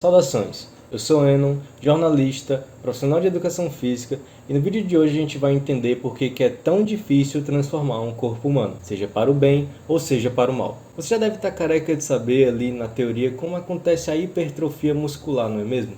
Saudações, eu sou Enon, jornalista, profissional de educação física, e no vídeo de hoje a gente vai entender por que é tão difícil transformar um corpo humano, seja para o bem ou seja para o mal. Você já deve estar careca de saber ali na teoria como acontece a hipertrofia muscular, não é mesmo?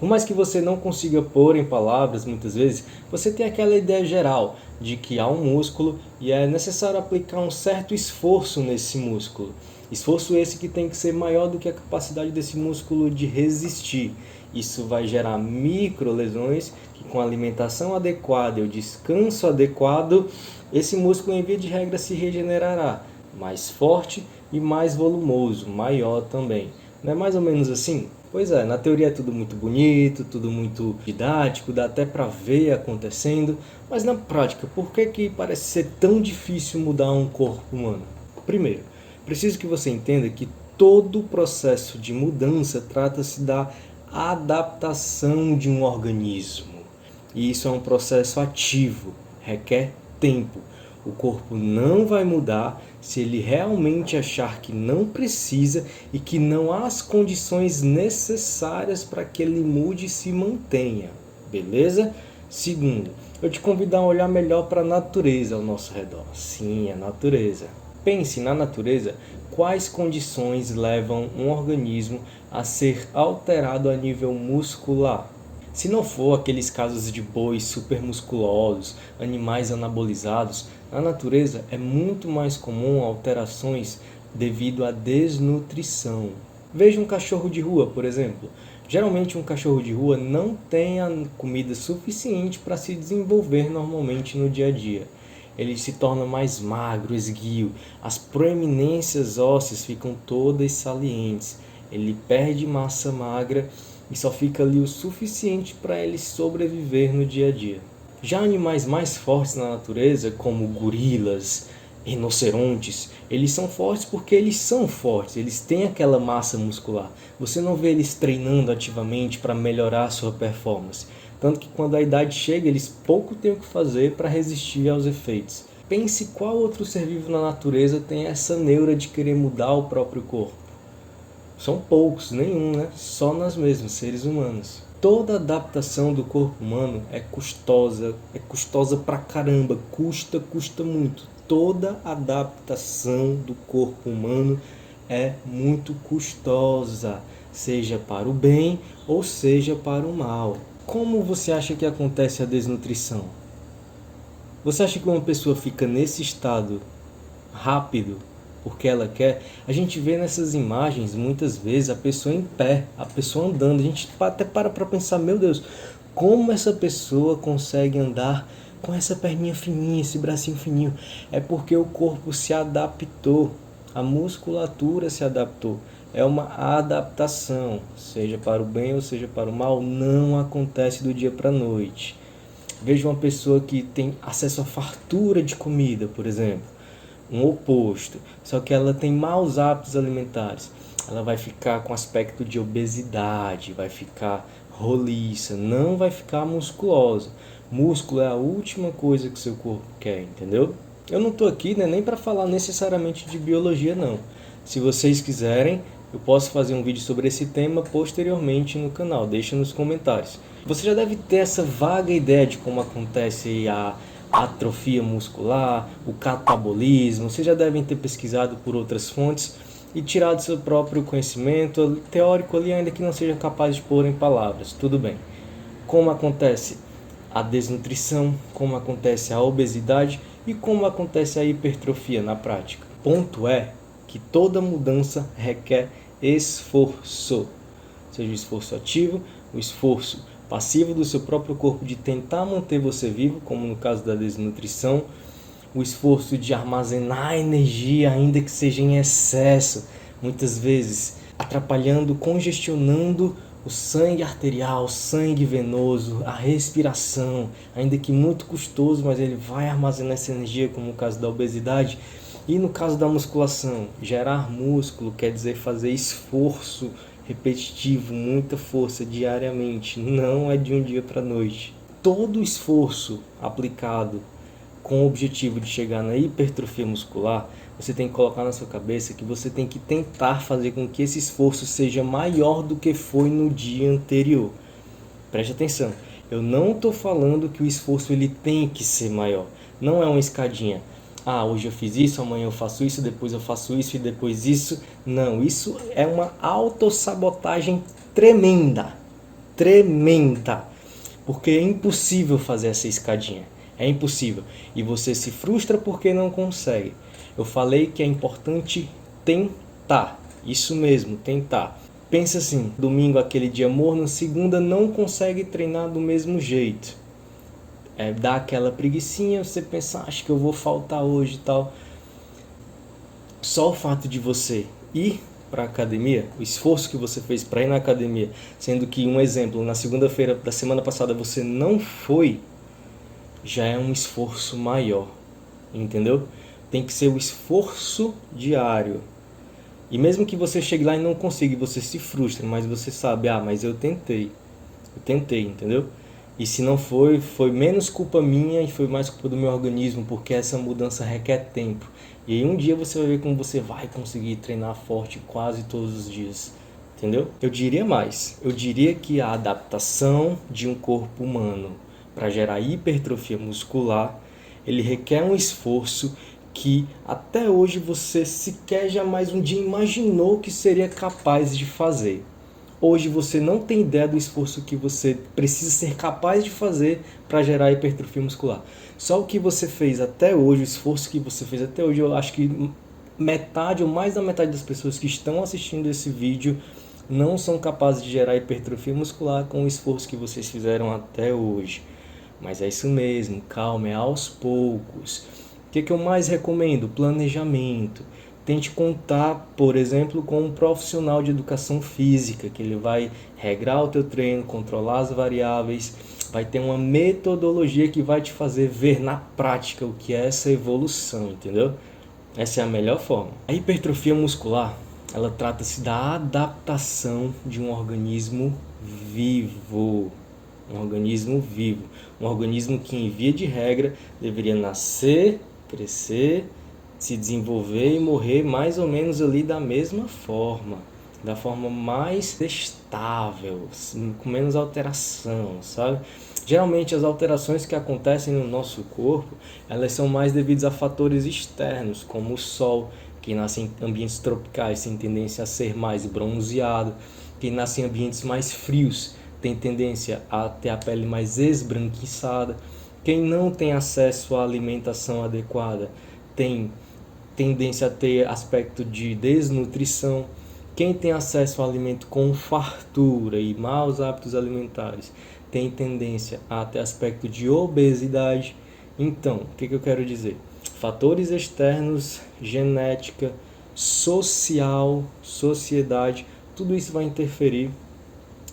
Por mais que você não consiga pôr em palavras muitas vezes, você tem aquela ideia geral de que há um músculo e é necessário aplicar um certo esforço nesse músculo. Esforço esse que tem que ser maior do que a capacidade desse músculo de resistir. Isso vai gerar microlesões que com a alimentação adequada e o descanso adequado, esse músculo em via de regra se regenerará, mais forte e mais volumoso, maior também. Não é mais ou menos assim? Pois é, na teoria é tudo muito bonito, tudo muito didático, dá até para ver acontecendo, mas na prática, por que parece ser tão difícil mudar um corpo humano? Primeiro, preciso que você entenda que todo o processo de mudança trata-se da adaptação de um organismo. E isso é um processo ativo, requer tempo. O corpo não vai mudar se ele realmente achar que não precisa e que não há as condições necessárias para que ele mude e se mantenha. Beleza? Segundo, eu te convido a olhar melhor para a natureza ao nosso redor. Sim, a natureza. Pense na natureza quais condições levam um organismo a ser alterado a nível muscular. Se não for aqueles casos de bois supermusculosos, animais anabolizados, na natureza é muito mais comum alterações devido à desnutrição. Veja um cachorro de rua, por exemplo. Geralmente um cachorro de rua não tem a comida suficiente para se desenvolver normalmente no dia a dia. Ele se torna mais magro, esguio, as proeminências ósseas ficam todas salientes, ele perde massa magra e só fica ali o suficiente para ele sobreviver no dia a dia. Já animais mais fortes na natureza, como gorilas, rinocerontes, eles são fortes porque eles são fortes, eles têm aquela massa muscular. Você não vê eles treinando ativamente para melhorar a sua performance. Tanto que quando a idade chega, eles pouco têm o que fazer para resistir aos efeitos. Pense qual outro ser vivo na natureza tem essa neura de querer mudar o próprio corpo. São poucos, nenhum, né? Só nós mesmos, seres humanos. Toda adaptação do corpo humano é custosa pra caramba, custa muito. Toda adaptação do corpo humano é muito custosa, seja para o bem ou seja para o mal. Como você acha que acontece a desnutrição? Você acha que uma pessoa fica nesse estado rápido porque ela quer? A gente vê nessas imagens muitas vezes a pessoa em pé, a pessoa andando. A gente até para pensar, meu Deus, como essa pessoa consegue andar com essa perninha fininha, esse bracinho fininho? É porque o corpo se adaptou, a musculatura se adaptou. É uma adaptação, seja para o bem ou seja para o mal, não acontece do dia para a noite. Veja uma pessoa que tem acesso a fartura de comida, por exemplo, um oposto, só que ela tem maus hábitos alimentares. Ela vai ficar com aspecto de obesidade, vai ficar roliça, não vai ficar musculosa. Músculo é a última coisa que seu corpo quer, entendeu? Eu não estou aqui, né, nem para falar necessariamente de biologia, não. Se vocês quiserem, eu posso fazer um vídeo sobre esse tema posteriormente no canal, deixa nos comentários. Você já deve ter essa vaga ideia de como acontece a atrofia muscular, o catabolismo. Vocês já devem ter pesquisado por outras fontes e tirado seu próprio conhecimento teórico ali, ainda que não seja capaz de pôr em palavras. Tudo bem. Como acontece a desnutrição, como acontece a obesidade e como acontece a hipertrofia na prática. Ponto é que toda mudança requer esforço, seja o esforço ativo, o esforço passivo do seu próprio corpo de tentar manter você vivo, como no caso da desnutrição, o esforço de armazenar energia, ainda que seja em excesso, muitas vezes atrapalhando, congestionando o sangue arterial, o sangue venoso, a respiração, ainda que muito custoso, mas ele vai armazenar essa energia, como no caso da obesidade. E no caso da musculação, gerar músculo quer dizer fazer esforço repetitivo, muita força diariamente, não é de um dia para a noite. Todo esforço aplicado com o objetivo de chegar na hipertrofia muscular, você tem que colocar na sua cabeça que você tem que tentar fazer com que esse esforço seja maior do que foi no dia anterior. Preste atenção, eu não estou falando que o esforço ele tem que ser maior. Não é uma escadinha. Ah, hoje eu fiz isso, amanhã eu faço isso, depois eu faço isso e depois isso. Não, isso é uma autossabotagem tremenda. Tremenda. Porque é impossível fazer essa escadinha. É impossível. E você se frustra porque não consegue. Eu falei que é importante tentar. Isso mesmo, tentar. Pensa assim, domingo aquele dia morno, segunda não consegue treinar do mesmo jeito. Dá aquela preguicinha, você pensa, acho que eu vou faltar hoje e tal. Só o fato de você ir para a academia, o esforço que você fez para ir na academia, sendo que, um exemplo, na segunda-feira da semana passada você não foi, já é um esforço maior, entendeu? Tem que ser o esforço diário. E mesmo que você chegue lá e não consiga, você se frustra, mas você sabe, mas eu tentei, entendeu? E se não foi menos culpa minha e foi mais culpa do meu organismo, porque essa mudança requer tempo. E aí um dia você vai ver como você vai conseguir treinar forte quase todos os dias, entendeu? Eu diria mais, eu diria que a adaptação de um corpo humano para gerar hipertrofia muscular, ele requer um esforço que até hoje você sequer jamais um dia imaginou que seria capaz de fazer. Hoje você não tem ideia do esforço que você precisa ser capaz de fazer para gerar hipertrofia muscular. Só o que você fez até hoje, o esforço que você fez até hoje, eu acho que metade ou mais da metade das pessoas que estão assistindo esse vídeo não são capazes de gerar hipertrofia muscular com o esforço que vocês fizeram até hoje. Mas é isso mesmo, calma, é aos poucos. O que eu mais recomendo? Planejamento. Tente contar, por exemplo, com um profissional de educação física, que ele vai regrar o teu treino, controlar as variáveis, vai ter uma metodologia que vai te fazer ver na prática o que é essa evolução, entendeu? Essa é a melhor forma. A hipertrofia muscular, ela trata-se da adaptação de um organismo vivo. Um organismo vivo. Um organismo que, em via de regra, deveria nascer, crescer, se desenvolver e morrer mais ou menos ali da mesma forma, da forma mais estável, com menos alteração, sabe? Geralmente as alterações que acontecem no nosso corpo, elas são mais devidas a fatores externos, como o sol, que nasce em ambientes tropicais tem tendência a ser mais bronzeado, quem nasce em ambientes mais frios tem tendência a ter a pele mais esbranquiçada, quem não tem acesso à alimentação adequada tem tendência a ter aspecto de desnutrição. Quem tem acesso ao alimento com fartura e maus hábitos alimentares tem tendência a ter aspecto de obesidade. Então, o que eu quero dizer? Fatores externos, genética, social, sociedade, tudo isso vai interferir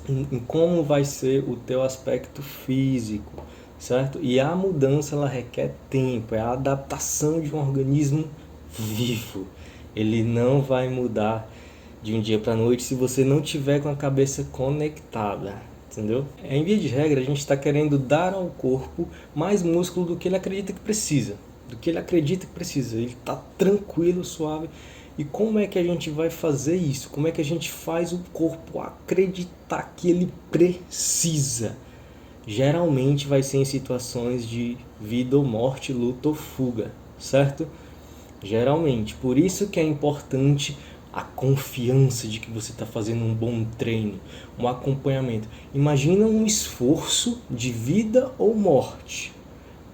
em como vai ser o teu aspecto físico, certo? E a mudança ela requer tempo, é a adaptação de um organismo vivo. Ele não vai mudar de um dia para a noite se você não tiver com a cabeça conectada, entendeu? Em via de regra, a gente está querendo dar ao corpo mais músculo do que ele acredita que precisa. Ele está tranquilo, suave. E como é que a gente vai fazer isso? Como é que a gente faz o corpo acreditar que ele precisa? Geralmente vai ser em situações de vida ou morte, luta ou fuga, certo? Geralmente. Por isso que é importante a confiança de que você está fazendo um bom treino, um acompanhamento. Imagina um esforço de vida ou morte,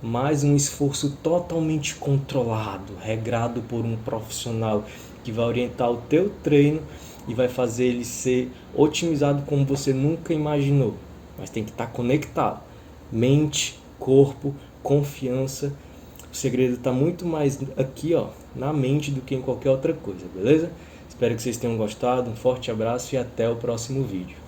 mas um esforço totalmente controlado, regrado por um profissional que vai orientar o teu treino e vai fazer ele ser otimizado como você nunca imaginou. Mas tem que estar conectado. Mente, corpo, confiança. O segredo está muito mais aqui, na mente do que em qualquer outra coisa, beleza? Espero que vocês tenham gostado. Um forte abraço e até o próximo vídeo.